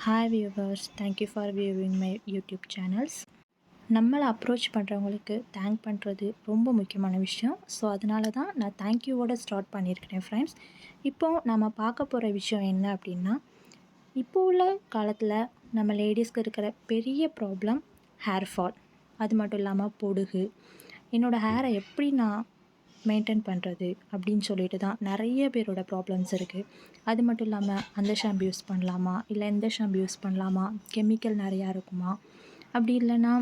Hi viewers, thank you for viewing my YouTube channels. நம்மளை approach பண்ணுறவங்களுக்கு thank பண்ணுறது ரொம்ப முக்கியமான விஷயம். ஸோ அதனால தான் நான் தேங்க்யூவோட ஸ்டார்ட் பண்ணியிருக்கிறேன் ஃப்ரெண்ட்ஸ். இப்போது நம்ம பார்க்க போகிற விஷயம் என்ன அப்படின்னா, இப்போ உள்ள காலத்தில் நம்ம லேடிஸ்க்கு இருக்கிற பெரிய ப்ராப்ளம் ஹேர் ஃபால். அது மட்டும் இல்லாமல் பொடுகு. என்னோடய ஹேரை எப்படி நான் மெயின்டைன் பண்ணுறது அப்படின்னு சொல்லிட்டு தான் நிறைய பேரோட ப்ராப்ளம்ஸ் இருக்குது. அது மட்டும் இல்லாமல் அந்த ஷாம்பு யூஸ் பண்ணலாமா, இல்லை இந்த ஷாம்பு யூஸ் பண்ணலாமா, கெமிக்கல் நிறையா இருக்குமா, அப்படி இல்லைன்னா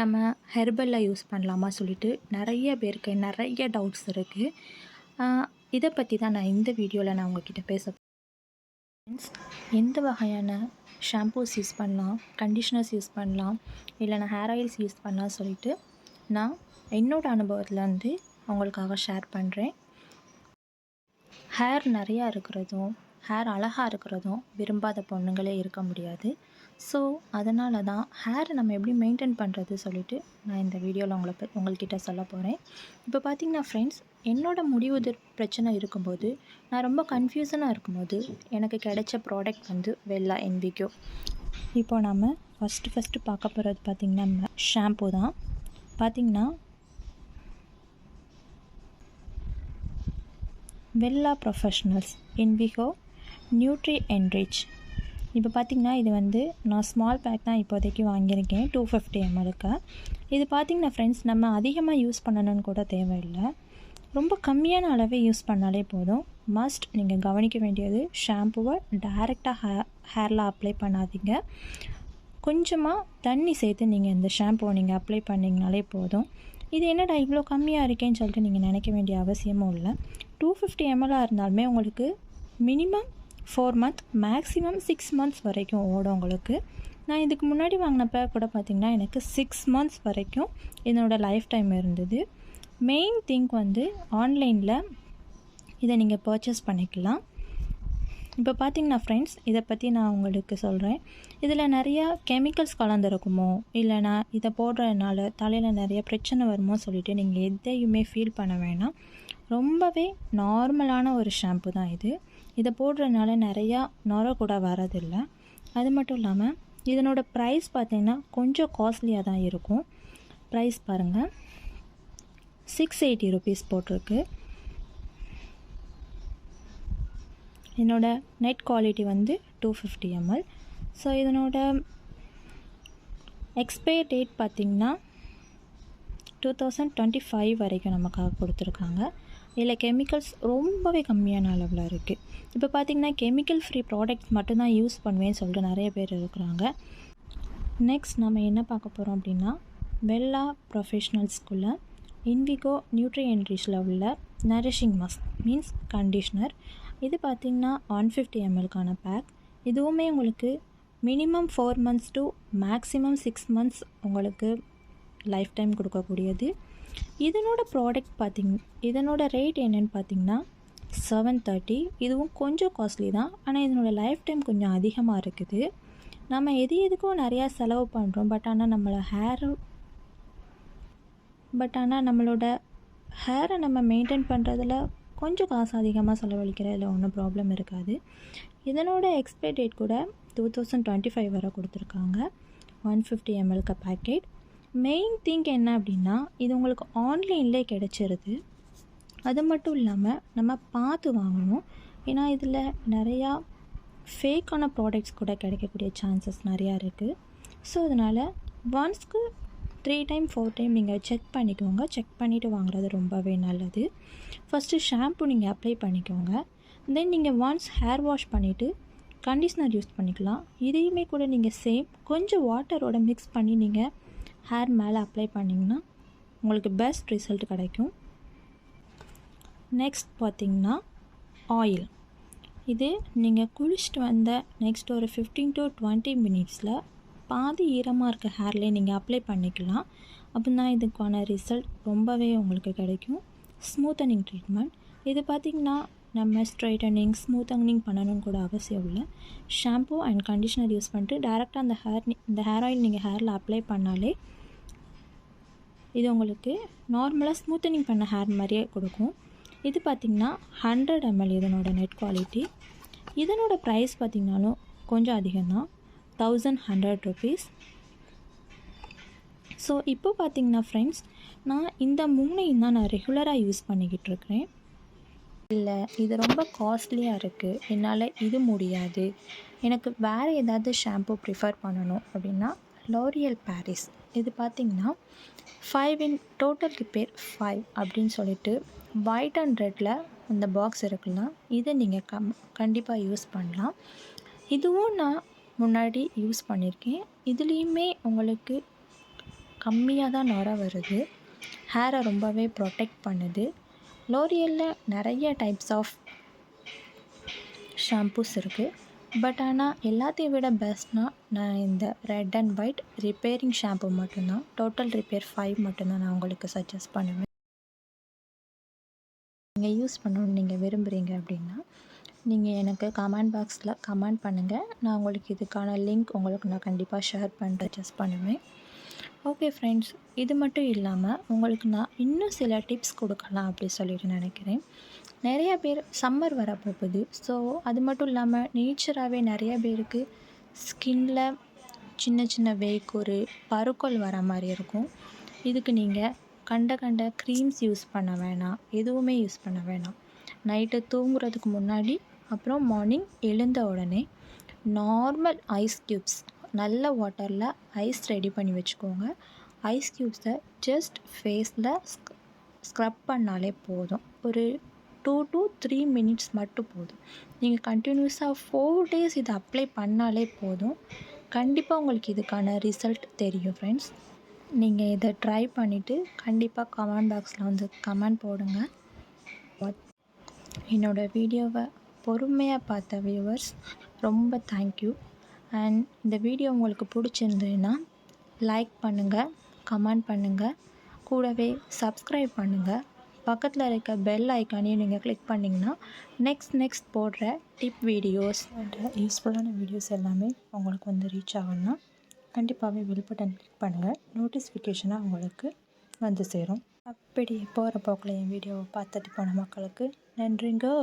நம்ம ஹெர்பலில் யூஸ் பண்ணலாமா சொல்லிட்டு நிறைய பேருக்கு நிறைய டவுட்ஸ் இருக்குது. இதை பற்றி தான் நான் இந்த வீடியோவில் நான் உங்ககிட்ட பேச ஃப்ரெண்ட்ஸ். எந்த வகையான ஷாம்பூஸ் யூஸ் பண்ணலாம், கண்டிஷ்னர்ஸ் யூஸ் பண்ணலாம், இல்லைனா ஹேர் ஆயில்ஸ் யூஸ் பண்ணலாம் சொல்லிட்டு நான் என்னோடய அனுபவத்துலேருந்து அவங்களுக்காக ஷேர் பண்ணுறேன். ஹேர் நிறையா இருக்கிறதும் ஹேர் அழகாக இருக்கிறதும் விரும்பாத பொண்ணுங்களே இருக்க முடியாது. ஸோ அதனால தான் ஹேரை நம்ம எப்படி மெயின்டைன் பண்ணுறது சொல்லிட்டு நான் இந்த வீடியோவில் உங்கள்கிட்ட சொல்ல போகிறேன். இப்போ பார்த்திங்கன்னா ஃப்ரெண்ட்ஸ், என்னோடய முடிவுதிர் பிரச்சனை இருக்கும்போது, நான் ரொம்ப கன்ஃபியூஷனாக இருக்கும்போது எனக்கு கிடைச்ச ப்ராடக்ட் வந்து வெல்லா என்விகோ. இப்போ நம்ம ஃபஸ்ட்டு பார்க்க போகிறது பார்த்திங்கன்னா நம்ம ஷாம்பூ தான். பார்த்திங்கன்னா வெல்லா ப்ரொஃபஷ்னல்ஸ் என்விகோ நியூட்ரி என்ரிச். இப்போ பார்த்திங்கன்னா இது வந்து நான் ஸ்மால் பேக் தான் இப்போதைக்கு வாங்கியிருக்கேன் 250 ml. இது பார்த்திங்கன்னா ஃப்ரெண்ட்ஸ், நம்ம அதிகமாக யூஸ் பண்ணணும்னு கூட தேவையில்லை. ரொம்ப கம்மியான அளவே யூஸ் பண்ணாலே போதும். மஸ்ட் நீங்கள் கவனிக்க வேண்டியது, ஷாம்புவை டைரெக்டாக ஹேரில் அப்ளை பண்ணாதீங்க. கொஞ்சமாக தண்ணி சேர்த்து நீங்கள் இந்த ஷாம்புவை நீங்கள் அப்ளை பண்ணிங்கனாலே போதும். இது என்னடா இவ்வளோ கம்மியாக இருக்கேன்னு சொல்லிட்டு நீங்கள் நினைக்க வேண்டிய அவசியமும் இல்லை. 250 ml இருந்தாலுமே உங்களுக்கு மினிமம் 4 months, மேக்ஸிமம் 6 months வரைக்கும் ஓடும் உங்களுக்கு. நான் இதுக்கு முன்னாடி வாங்கினப்ப கூட பார்த்திங்கன்னா எனக்கு 6 months வரைக்கும் என்னோடய லைஃப் டைம் இருந்தது. மெயின் திங் வந்து ஆன்லைனில் இதை நீங்கள் பர்ச்சேஸ் பண்ணிக்கலாம். இப்போ பார்த்திங்கன்னா ஃப்ரெண்ட்ஸ், இதை பற்றி நான் உங்களுக்கு சொல்கிறேன். இதில் நிறையா கெமிக்கல்ஸ் கலந்துருக்குமோ, இல்லைனா இதை போடுறதுனால தலையில் நிறைய பிரச்சனை வருமோ சொல்லிவிட்டு நீங்கள் எதையுமே ஃபீல் பண்ண வேணாம். ரொம்பவே நார்மலான ஒரு ஷாம்பு தான் இது. இதை போடுறதுனால நிறையா நுரை கூட வரதில்லை. அது மட்டும் இல்லாமல் இதனோட ப்ரைஸ் பார்த்திங்கன்னா கொஞ்சம் காஸ்ட்லியாக தான் இருக்கும். ப்ரைஸ் பாருங்கள், 680 rupees போட்டிருக்கு. என்னோட நெட் குவாலிட்டி வந்து 250 ml. ஸோ இதனோட எக்ஸ்பைரி டேட் பார்த்திங்கன்னா 2025 வரைக்கும் நமக்காக கொடுத்துருக்காங்க. இதில் கெமிக்கல்ஸ் ரொம்பவே கம்மியான அளவில் இருக்குது. இப்போ பார்த்திங்கன்னா கெமிக்கல் ஃப்ரீ ப்ராடக்ட்ஸ் மட்டும்தான் யூஸ் பண்ணுவேன்னு சொல்லிட்டு நிறைய பேர் இருக்கிறாங்க. நெக்ஸ்ட் நம்ம என்ன பார்க்க போகிறோம் அப்படின்னா, வெல்லா ப்ரொஃபஷ்னல்ஸ்குள்ளே என்விகோ நியூட்ரி என்ரிச்சில் உள்ள நரிஷிங் மஸ்க் மீன்ஸ் கண்டிஷ்னர். இது பார்த்திங்கன்னா 150 ml பேக். இதுவுமே உங்களுக்கு minimum 4 months to maximum 6 months உங்களுக்கு லைஃப் டைம் கொடுக்கக்கூடியது. இதனோட ப்ராடக்ட் இதனோட ரேட் என்னென்னு பார்த்திங்கன்னா 730. இதுவும் கொஞ்சம் காஸ்ட்லி தான், ஆனால் இதனோட லைஃப் டைம் கொஞ்சம் அதிகமாக இருக்குது. நம்ம எதுக்கும் நிறையா செலவு பண்ணுறோம். பட் ஆனால் நம்மளோட ஹேரை நம்ம மெயின்டைன் பண்ணுறதுல கொஞ்சம் காசு அதிகமாக செலவழிக்கிறதுல ஒன்றும் ப்ராப்ளம் இருக்காது. இதனோட எக்ஸ்பைரி டேட் கூட 2025 வரை கொடுத்துருக்காங்க. 150 ml பேக்கெட். மெயின் திங் என்ன அப்படின்னா, இது உங்களுக்கு ஆன்லைன்லேயே கிடச்சிருது. அது மட்டும் இல்லாமல் நம்ம பார்த்து வாங்கணும். ஏன்னா இதில் நிறையா ஃபேக்கான ப்ராடக்ட்ஸ் கூட கிடைக்கக்கூடிய சான்சஸ் நிறையா இருக்குது. ஸோ அதனால் ஒன்ஸ்க்கு 3 time 4 time நீங்கள் செக் பண்ணிக்கோங்க. செக் பண்ணிவிட்டு வாங்குறது ரொம்பவே நல்லது. ஃபஸ்ட்டு ஷாம்பு நீங்கள் அப்ளை பண்ணிக்கோங்க. தென் நீங்கள் ஒன்ஸ் ஹேர் வாஷ் பண்ணிவிட்டு கண்டிஷ்னர் யூஸ் பண்ணிக்கலாம். இதையுமே கூட நீங்கள் சேம் கொஞ்சம் வாட்டரோட மிக்ஸ் பண்ணி நீங்கள் ஹேர் மேலே அப்ளை பண்ணிங்கன்னா உங்களுக்கு பெஸ்ட் ரிசல்ட் கிடைக்கும். நெக்ஸ்ட் பார்த்திங்கன்னா ஆயில். இது நீங்கள் குளிச்சுட்டு வந்த நெக்ஸ்ட் ஒரு 15 to 20 minutesல பாதி ஈரமாக இருக்க ஹேர்லேயே நீங்கள் அப்ளை பண்ணிக்கலாம். அப்படின்னா இதுக்கான ரிசல்ட் ரொம்பவே உங்களுக்கு கிடைக்கும். Smoothening treatment. இது பார்த்திங்கன்னா நம்ம ஸ்ட்ரைட்டனிங் ஸ்மூத்தனிங் பண்ணணும்னு கூட அவசியம் இல்லை. ஷாம்பூ அண்ட் கண்டிஷ்னர் யூஸ் பண்ணிட்டு டைரெக்டாக இந்த ஹேர் ஆயில் நீங்கள் ஹேரில் அப்ளை பண்ணாலே இது உங்களுக்கு நார்மலாக ஸ்மூத்தனிங் பண்ண ஹேர் மாதிரியே கொடுக்கும். இது பார்த்திங்கன்னா 100 ml இதனோட நெட் குவாலிட்டி. இதனோட ப்ரைஸ் பார்த்திங்கனாலும் கொஞ்சம் அதிகம்தான், 1100 ருபீஸ். ஸோ இப்போ பார்த்தீங்கன்னா ஃப்ரெண்ட்ஸ், நான் இந்த 3யும் தான் நான் ரெகுலராக யூஸ் பண்ணிக்கிட்டு இருக்கிறேன். இல்லை இது ரொம்ப காஸ்ட்லியாக இருக்குது, என்னால் இது முடியாது, எனக்கு வேறு ஏதாவது ஷாம்பு ப்ரிஃபர் பண்ணணும் அப்படின்னா லோரியல் பாரிஸ். இது பார்த்திங்கன்னா 5 இன் டோட்டல் ரிப்பேர் 5 அப்படின்னு சொல்லிட்டு ஒயிட் அண்ட் ரெட்டில் அந்த பாக்ஸ் இருக்குல்ல, இதை நீங்கள் கண்டிப்பாக யூஸ் பண்ணலாம். இதுவும் நான் முன்னாடி யூஸ் பண்ணியிருக்கேன். இதுலேயுமே உங்களுக்கு கம்மியாக தான் நுரை வருது, ஹேரை ரொம்பவே ப்ரொடெக்ட் பண்ணுது. லோரியலில் நிறைய டைப்ஸ் ஆஃப் ஷாம்பூஸ் இருக்குது. பட் ஆனால் எல்லாத்தையும் விட பெஸ்ட்னால் நான் இந்த red and white repairing shampoo மட்டும்தான், டோட்டல் ரிப்பேர் 5 மட்டும்தான் நான் உங்களுக்கு சஜஸ்ட் பண்ணுவேன். நீங்கள் யூஸ் பண்ணணுன்னு நீங்கள் விரும்புகிறீங்க அப்படின்னா நீங்கள் எனக்கு கமெண்ட் பாக்ஸில் கமெண்ட் பண்ணுங்கள். நான் உங்களுக்கு இதுக்கான லிங்க் உங்களுக்கு நான் கண்டிப்பாக ஷேர் சஜஸ்ட் பண்ணுவேன். ஓகே ஃப்ரெண்ட்ஸ், இது மட்டும் இல்லாமல் உங்களுக்கு நான் இன்னும் சில டிப்ஸ் கொடுக்கலாம் அப்படி சொல்லிட்டு நினைக்கிறேன். நிறைய பேர் சம்மர் வர போகுது, ஸோ அது மட்டும் இல்லாமல் நேச்சராகவே நிறைய பேருக்கு ஸ்கின்ல சின்ன சின்ன வேக்குரு, பருக்கள் வர மாதிரி இருக்கும். இதுக்கு நீங்கள் கண்ட க்ரீம்ஸ் யூஸ் பண்ண வேணாம், எதுவுமே யூஸ் பண்ண வேணாம். நைட்டு தூங்குறதுக்கு முன்னாடி அப்புறம் மார்னிங் எழுந்த உடனே நார்மல் ஐஸ் க்யூப்ஸ், நல்ல வாட்டரில் ஐஸ் ரெடி பண்ணி வச்சுக்கோங்க. ஐஸ் க்யூப்ஸை ஜஸ்ட் ஃபேஸில் ஸ்க்ரப் பண்ணாலே போதும். ஒரு 2 to 3 மினிட்ஸ் மட்டும் போதும். நீங்கள் கண்டினியூஸாக 4 days இதை அப்ளை பண்ணாலே போதும். கண்டிப்பாக உங்களுக்கு இதுக்கான ரிசல்ட் தெரியும் ஃப்ரெண்ட்ஸ். நீங்கள் இதை ட்ரை பண்ணிவிட்டு கண்டிப்பாக கமெண்ட் பாக்ஸில் வந்து கமெண்ட் போடுங்க. என்னோடய வீடியோவை பொறுமையாக பார்த்த வியூவர்ஸ் ரொம்ப தேங்க்யூ. அண்ட் இந்த வீடியோ உங்களுக்கு பிடிச்சிருந்ததுன்னா லைக் பண்ணுங்கள், கமெண்ட் பண்ணுங்கள், கூடவே சப்ஸ்கிரைப் பண்ணுங்கள். பக்கத்தில் இருக்க பெல் ஐக்கானையும் நீங்கள் கிளிக் பண்ணிங்கன்னா நெக்ஸ்ட் போடுற டிப் வீடியோஸ் அண்ட் யூஸ்ஃபுல்லான வீடியோஸ் எல்லாமே உங்களுக்கு வந்து ரீச் ஆகணும்னா கண்டிப்பாகவே பெல் பட்டன் கிளிக் பண்ணுங்கள். நோட்டிஃபிகேஷனாக உங்களுக்கு வந்து சேரும். அப்படியே போகிற போக்கில் என் வீடியோவை பார்த்துட்டு போன மக்களுக்கு நன்றிங்கோ.